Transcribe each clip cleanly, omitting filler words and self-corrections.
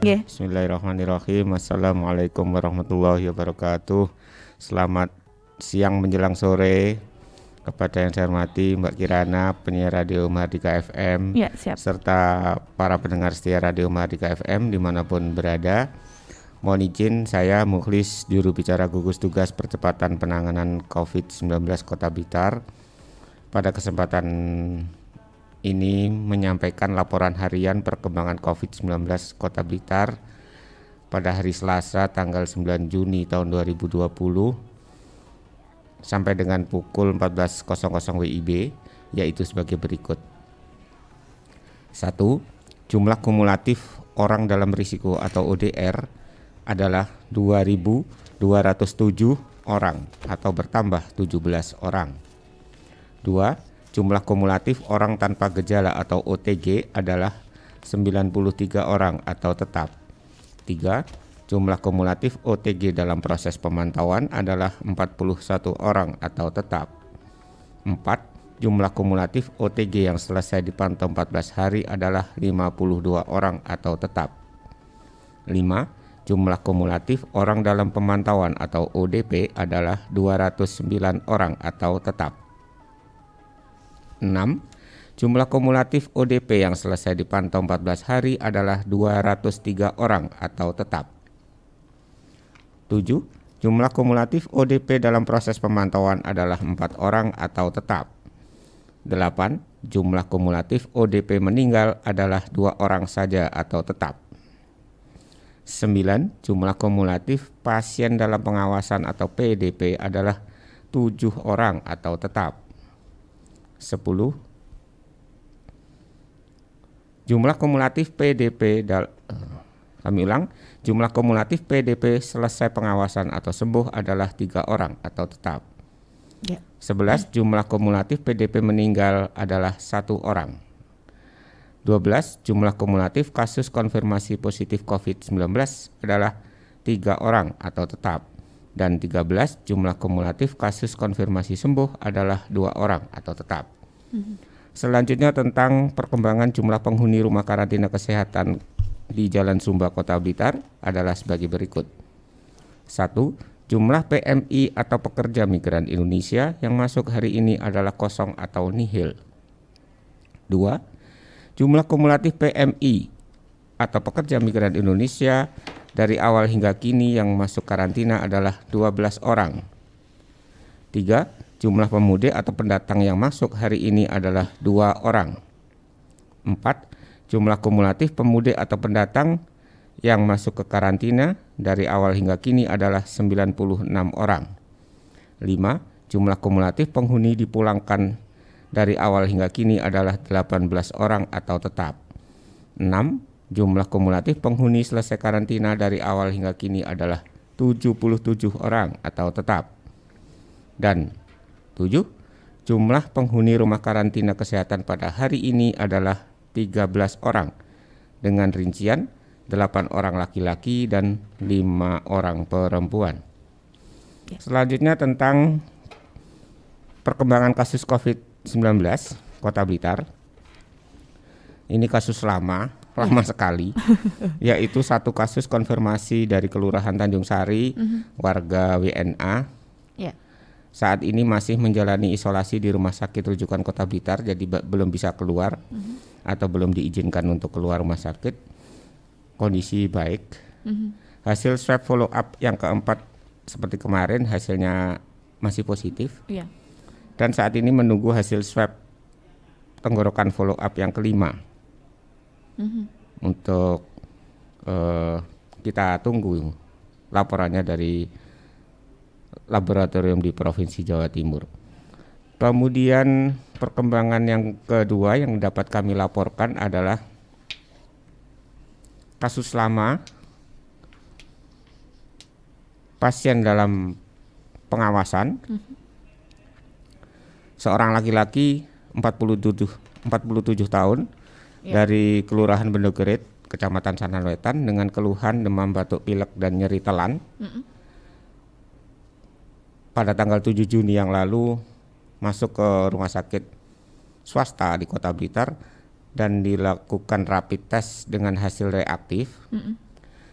Nggih. Bismillahirrahmanirrahim. Assalamualaikum warahmatullahi wabarakatuh. Selamat siang menjelang sore kepada yang saya hormati Mbak Kirana, penyiar Radio Mahardika FM, Ya, siap. serta para pendengar setia Radio Mahardika FM dimanapun berada. Mohon izin, saya Mukhlis, juru bicara gugus tugas percepatan penanganan COVID-19 Kota Blitar. Pada kesempatan ini menyampaikan laporan harian perkembangan COVID-19 Kota Blitar pada hari Selasa tanggal 9 Juni tahun 2020 sampai dengan pukul 14.00 WIB, yaitu sebagai berikut. 1. Jumlah kumulatif orang dalam risiko atau ODR adalah 2.207 orang atau bertambah 17 orang. 2. Jumlah kumulatif orang tanpa gejala atau OTG adalah 93 orang atau tetap. 3. Jumlah kumulatif OTG dalam proses pemantauan adalah 41 orang atau tetap. 4. Jumlah kumulatif OTG yang selesai dipantau 14 hari adalah 52 orang atau tetap. 5. Jumlah kumulatif orang dalam pemantauan atau ODP adalah 209 orang atau tetap. 6. Jumlah kumulatif ODP yang selesai dipantau 14 hari adalah 203 orang atau tetap. 7. Jumlah kumulatif ODP dalam proses pemantauan adalah 4 orang atau tetap. 8. Jumlah kumulatif ODP meninggal adalah 2 orang saja atau tetap. 9. Jumlah kumulatif pasien dalam pengawasan atau PDP adalah 7 orang atau tetap. 10. Jumlah kumulatif PDP jumlah kumulatif PDP selesai pengawasan atau sembuh adalah 3 orang atau tetap. 11. Jumlah kumulatif PDP meninggal adalah 1 orang. 12. Jumlah kumulatif kasus konfirmasi positif COVID-19 adalah 3 orang atau tetap. Dan 13. Jumlah kumulatif kasus konfirmasi sembuh adalah 2 orang atau tetap. Selanjutnya tentang perkembangan jumlah penghuni rumah karantina kesehatan di Jalan Sumba Kota Blitar adalah sebagai berikut. 1. Jumlah PMI atau pekerja migran Indonesia yang masuk hari ini adalah kosong atau nihil. 2. Jumlah kumulatif PMI atau pekerja migran Indonesia dari awal hingga kini yang masuk karantina adalah 12 orang. 3. Jumlah pemudik atau pendatang yang masuk hari ini adalah 2 orang. 4. Jumlah kumulatif pemudik atau pendatang yang masuk ke karantina dari awal hingga kini adalah 96 orang. 5. Jumlah kumulatif penghuni dipulangkan dari awal hingga kini adalah 18 orang atau tetap. 6. Jumlah kumulatif penghuni selesai karantina dari awal hingga kini adalah 77 orang atau tetap. Dan 7. Jumlah penghuni rumah karantina kesehatan pada hari ini adalah 13 orang dengan rincian 8 orang laki-laki dan 5 orang perempuan. Selanjutnya tentang perkembangan kasus COVID-19 Kota Blitar. Ini kasus lama sekali, yaitu 1 kasus konfirmasi dari Kelurahan Tanjung Sari, warga WNA. Saat ini masih menjalani isolasi di Rumah Sakit Rujukan Kota Blitar, jadi belum bisa keluar atau belum diizinkan untuk keluar rumah sakit. Kondisi baik. Hasil swab follow up yang keempat seperti kemarin hasilnya masih positif. Dan saat ini menunggu hasil swab tenggorokan follow up yang kelima. Untuk kita tunggu laporannya dari laboratorium di Provinsi Jawa Timur. Kemudian perkembangan yang kedua yang dapat kami laporkan adalah kasus lama pasien dalam pengawasan. Seorang laki-laki 47 tahun dari Kelurahan Bendogerit, Kecamatan Sananwetan dengan keluhan demam, batuk pilek dan nyeri telan. Pada tanggal 7 Juni yang lalu masuk ke rumah sakit swasta di Kota Blitar dan dilakukan rapid test dengan hasil reaktif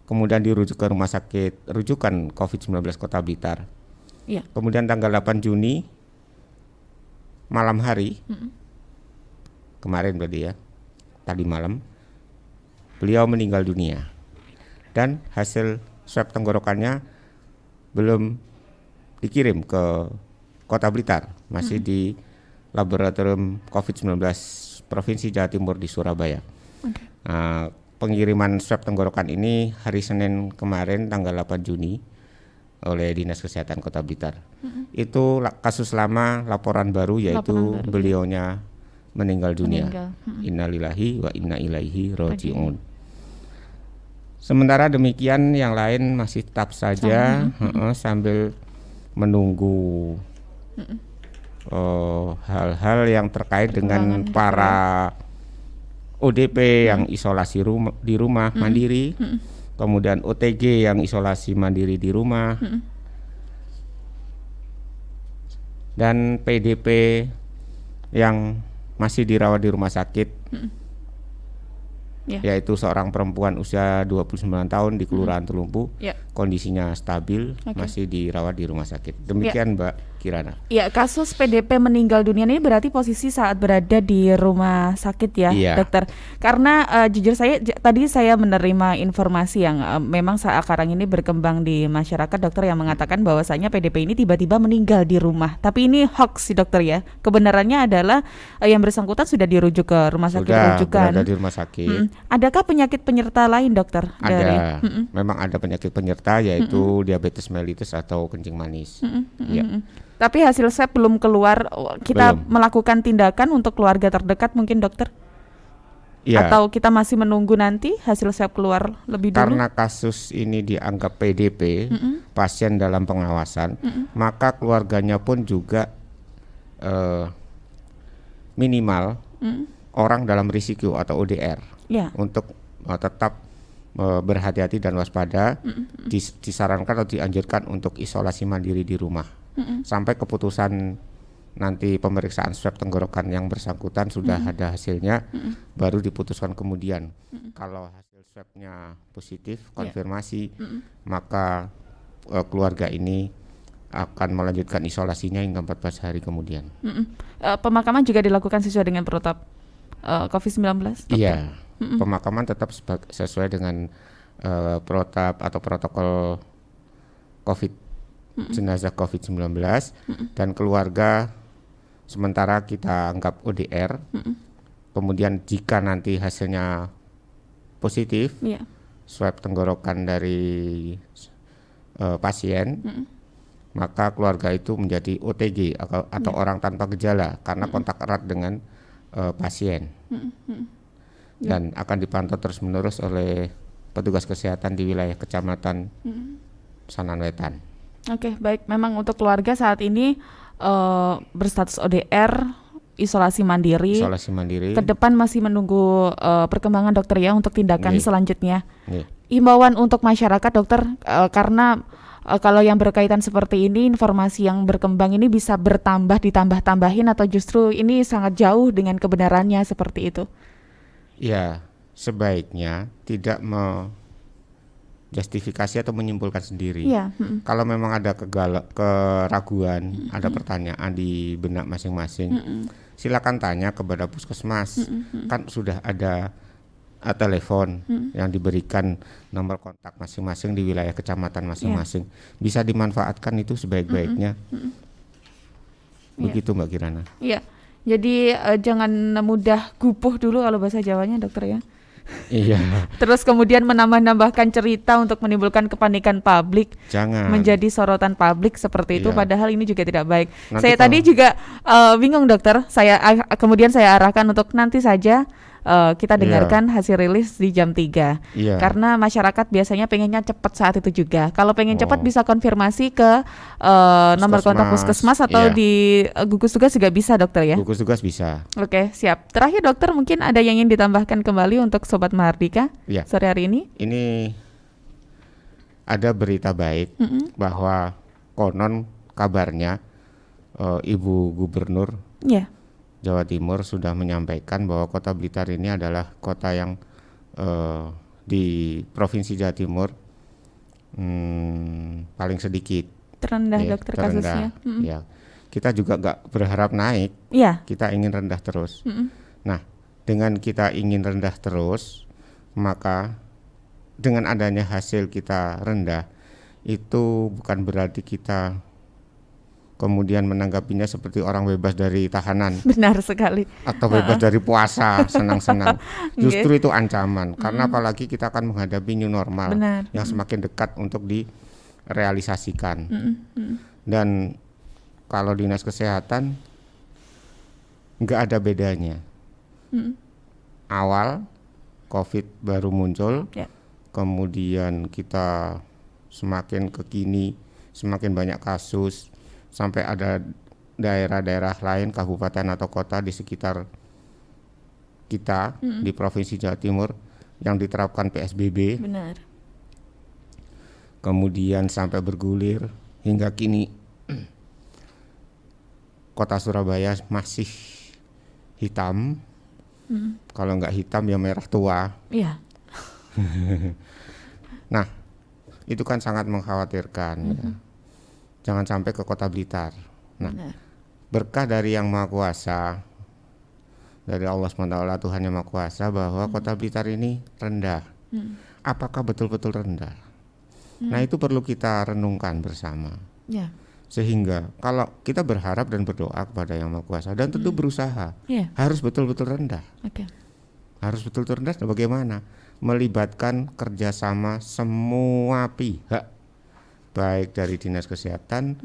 kemudian dirujuk ke rumah sakit rujukan COVID-19 Kota Blitar. Ya. Kemudian tanggal 8 Juni malam hari, kemarin berarti ya, tadi malam, beliau meninggal dunia. Dan hasil swab tenggorokannya belum dikirim ke Kota Blitar, masih di Laboratorium COVID-19 Provinsi Jawa Timur di Surabaya. Okay. Pengiriman swab tenggorokan ini hari Senin kemarin tanggal 8 Juni oleh Dinas Kesehatan Kota Blitar. Itu kasus lama, laporan baru yaitu beliaunya meninggal dunia. Innalillahi wa inna ilaihi raji'un. Sementara demikian yang lain masih tetap saja sambil menunggu hal-hal yang terkait dengan para ODP yang isolasi di rumah mandiri, kemudian OTG yang isolasi mandiri di rumah, dan PDP yang masih dirawat di rumah sakit, yaitu seorang perempuan usia 29 tahun di Kelurahan Telumpu, kondisinya stabil, masih dirawat di rumah sakit. Demikian Mbak Kirana. Ya, kasus PDP meninggal dunia ini berarti posisi saat berada di rumah sakit ya, dokter. Karena jujur tadi saya menerima informasi yang memang sekarang ini berkembang di masyarakat, dokter, yang mengatakan bahwasanya PDP ini tiba-tiba meninggal di rumah. Tapi ini hoax sih dokter ya. Kebenarannya adalah yang bersangkutan sudah dirujuk ke rumah sakit rujukan. Sudah berada di rumah sakit. Adakah penyakit penyerta lain dokter? Ada, memang ada penyakit penyerta yaitu diabetes mellitus atau kencing manis. Tapi hasil swab belum keluar. Kita melakukan tindakan untuk keluarga terdekat mungkin dokter? Atau kita masih menunggu nanti hasil swab keluar lebih dulu? Karena kasus ini dianggap PDP, pasien dalam pengawasan, maka keluarganya pun juga minimal orang dalam risiko atau ODR untuk tetap berhati-hati dan waspada. Disarankan atau dianjurkan untuk isolasi mandiri di rumah sampai keputusan nanti pemeriksaan swab tenggorokan yang bersangkutan sudah ada hasilnya, baru diputuskan kemudian. Kalau hasil swabnya positif, konfirmasi, maka keluarga ini akan melanjutkan isolasinya hingga 14 hari kemudian. Pemakaman juga dilakukan sesuai dengan protap COVID-19? Iya, pemakaman tetap sesuai dengan protap atau protokol jenazah COVID-19, dan keluarga sementara kita anggap ODR. Kemudian jika nanti hasilnya positif, swab tenggorokan dari pasien, maka keluarga itu menjadi OTG atau orang tanpa gejala karena kontak erat dengan pasien, dan akan dipantau terus-menerus oleh petugas kesehatan di wilayah Kecamatan Sanan Wetan. Oke, baik. Memang untuk keluarga saat ini berstatus ODR, isolasi mandiri. Ke depan masih menunggu perkembangan dokter ya untuk tindakan selanjutnya. Himbauan untuk masyarakat dokter, karena kalau yang berkaitan seperti ini, informasi yang berkembang ini bisa ditambah-tambahin atau justru ini sangat jauh dengan kebenarannya seperti itu. Ya, sebaiknya tidak justifikasi atau menyimpulkan sendiri. Kalau memang ada keraguan, ada pertanyaan di benak masing-masing, silakan tanya kepada puskesmas. Kan sudah ada telepon yang diberikan nomor kontak masing-masing di wilayah kecamatan masing-masing. Bisa dimanfaatkan itu sebaik-baiknya. Begitu Mbak Kirana. Iya. Jadi jangan mudah gupuh dulu kalau bahasa Jawanya dokter ya. Iya. Terus kemudian menambah-nambahkan cerita untuk menimbulkan kepanikan publik, jangan menjadi sorotan publik seperti itu, padahal ini juga tidak baik. Saya tadi juga bingung dokter, kemudian saya arahkan untuk nanti saja kita dengarkan hasil rilis di jam 3. Karena masyarakat biasanya pengennya cepat saat itu juga. Kalau pengen cepat bisa konfirmasi ke nomor kontak puskesmas atau di gugus tugas juga bisa dokter ya. Gugus tugas bisa. Oke, siap. Terakhir dokter, mungkin ada yang ingin ditambahkan kembali untuk Sobat Mahardika sore hari ini? Ini ada berita baik bahwa konon kabarnya Ibu Gubernur Jawa Timur sudah menyampaikan bahwa Kota Blitar ini adalah kota yang di Provinsi Jawa Timur paling sedikit. Terendah ya, dokter kasusnya. Ya, kita juga nggak berharap naik. Kita ingin rendah terus. Nah, dengan kita ingin rendah terus, maka dengan adanya hasil kita rendah, itu bukan berarti kita kemudian menanggapinya seperti orang bebas dari tahanan. Benar sekali. Atau bebas dari puasa, senang-senang. Justru itu ancaman, karena apalagi kita akan menghadapi new normal yang semakin dekat untuk direalisasikan. Dan kalau dinas kesehatan nggak ada bedanya. Awal COVID baru muncul, kemudian kita semakin ke kini semakin banyak kasus, sampai ada daerah-daerah lain, kabupaten atau kota di sekitar kita di Provinsi Jawa Timur yang diterapkan PSBB. Benar. Kemudian sampai bergulir hingga kini Kota Surabaya masih hitam. Kalau nggak hitam ya merah tua. Iya. Nah, itu kan sangat mengkhawatirkan. Ya. Jangan sampai ke Kota Blitar. Nah, berkah dari Yang Maha Kuasa, dari Allah SWT, Tuhan Yang Maha Kuasa, bahwa Kota Blitar ini rendah. Apakah betul-betul rendah? Nah, itu perlu kita renungkan bersama. Sehingga kalau kita berharap dan berdoa kepada Yang Maha Kuasa, dan tentu berusaha, harus betul-betul rendah. Harus betul-betul rendah. Bagaimana? Melibatkan kerjasama semua pihak, baik dari Dinas Kesehatan,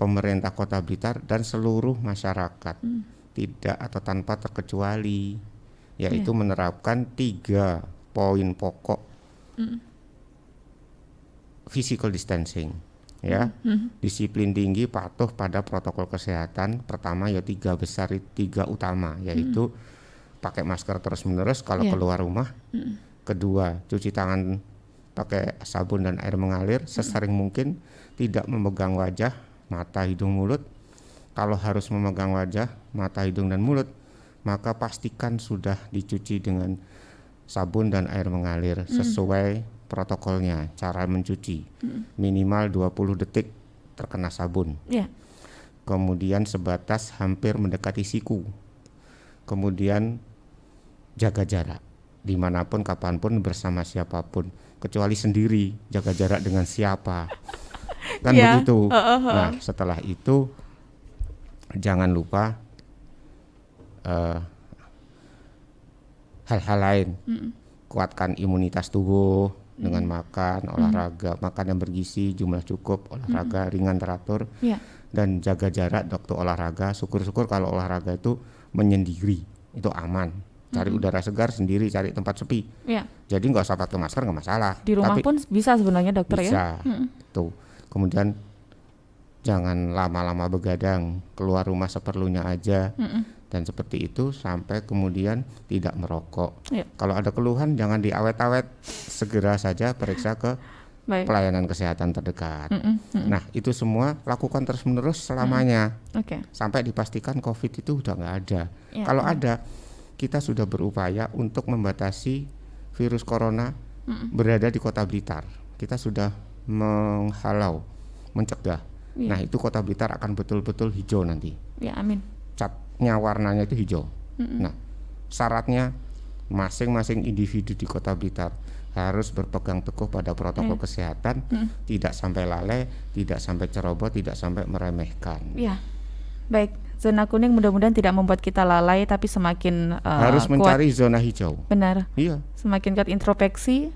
pemerintah Kota Blitar, dan seluruh masyarakat, tidak atau tanpa terkecuali, yaitu menerapkan 3 poin pokok physical distancing. Ya, disiplin tinggi, patuh pada protokol kesehatan. Pertama ya 3 besar, 3 utama, yaitu pakai masker terus-menerus kalau keluar rumah. Kedua, cuci tangan pakai sabun dan air mengalir sesering mungkin. Tidak memegang wajah, mata, hidung, mulut. Kalau harus memegang wajah, mata, hidung, dan mulut, maka pastikan sudah dicuci dengan sabun dan air mengalir sesuai protokolnya. Cara mencuci minimal 20 detik terkena sabun. Kemudian sebatas hampir mendekati siku. Kemudian jaga jarak dimanapun, kapanpun, bersama siapapun, kecuali sendiri. Jaga jarak dengan siapa, kan begitu. Nah, setelah itu jangan lupa hal-hal lain. Kuatkan imunitas tubuh dengan makan, olahraga, makan yang bergizi, jumlah cukup, olahraga ringan teratur, dan jaga jarak waktu olahraga. Syukur-syukur kalau olahraga itu menyendiri, itu aman. Cari udara segar sendiri, cari tempat sepi. Jadi nggak usah pakai masker, nggak masalah. Di rumah tapi pun bisa sebenarnya, dokter, bisa, tuh. Kemudian jangan lama-lama begadang, keluar rumah seperlunya aja. Dan seperti itu sampai kemudian tidak merokok. Kalau ada keluhan jangan diawet-awet, segera saja periksa ke pelayanan kesehatan terdekat. Nah, itu semua lakukan terus-menerus selamanya, sampai dipastikan COVID itu udah nggak ada. Kalau ada, kita sudah berupaya untuk membatasi virus corona berada di Kota Blitar. Kita sudah menghalau, mencegah. Nah, itu Kota Blitar akan betul-betul hijau nanti. Amin. Catnya warnanya itu hijau. Nah, syaratnya masing-masing individu di Kota Blitar harus berpegang teguh pada protokol kesehatan, tidak sampai lalai, tidak sampai ceroboh, tidak sampai meremehkan. Baik, zona kuning mudah-mudahan tidak membuat kita lalai, tapi semakin harus mencari zona hijau. Benar. Semakin kuat introspeksi.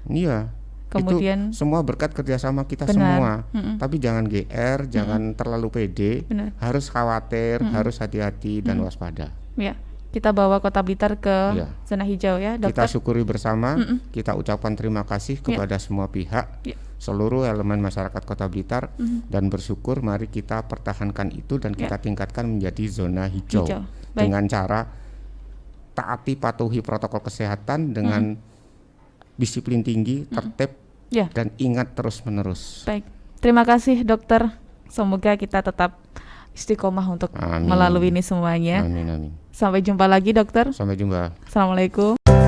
Kemudian itu semua berkat kerjasama kita semua. Tapi jangan GR, jangan terlalu pede. Harus khawatir, harus hati-hati dan waspada. Kita bawa Kota Blitar ke zona hijau, ya, dokter. Kita syukuri bersama, kita ucapkan terima kasih kepada semua pihak, seluruh elemen masyarakat Kota Blitar, dan bersyukur mari kita pertahankan itu dan kita tingkatkan menjadi zona hijau. Dengan cara taati, patuhi protokol kesehatan dengan disiplin tinggi, tertib, dan ingat terus-menerus. Baik, terima kasih, dokter. Semoga kita tetap istiqomah untuk melalui ini semuanya. Amin. Sampai jumpa lagi, dokter. Sampai jumpa. Assalamualaikum.